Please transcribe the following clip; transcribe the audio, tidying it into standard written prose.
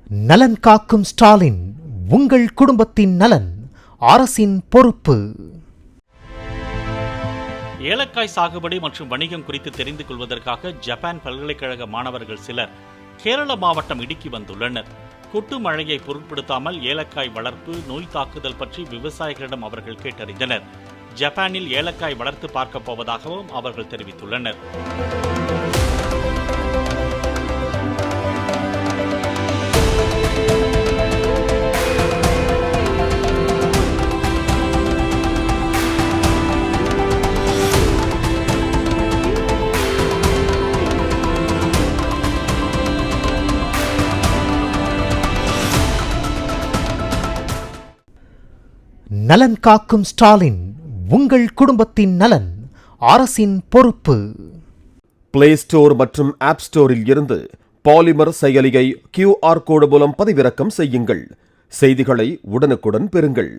நலன் காக்கும் ஸ்டாலின், உங்கள் குடும்பத்தின் நலன் அரசின் பொறுப்பு. ஏலக்காய் சாகுபடி மற்றும் வணிகம் குறித்து தெரிந்து கொள்வதற்காக ஜப்பான் பல்கலைக்கழக மாணவர்கள் சிலர் கேரள மாவட்டம் இடுக்கி வந்துள்ளனர். கொட்டு மழையை பொருட்படுத்தாமல் ஏலக்காய் வளர்ப்பு, நோய் தாக்குதல் பற்றி விவசாயிகளிடம் அவர்கள் கேட்டறிந்தனர். ஜப்பானில் ஏலக்காய் வளர்த்து பார்க்க போவதாகவும் அவர்கள் தெரிவித்துள்ளனர். நலன் காக்கும் ஸ்டாலின், உங்கள் குடும்பத்தின் நலன் அரசின் பொறுப்பு. பிளே ஸ்டோர் மற்றும் ஆப் ஸ்டோரில் இருந்து பாலிமர் செயலியை QR கோடு மூலம் பதிவிறக்கம் செய்யுங்கள். செய்திகளை உடனுக்குடன் பெறுங்கள்.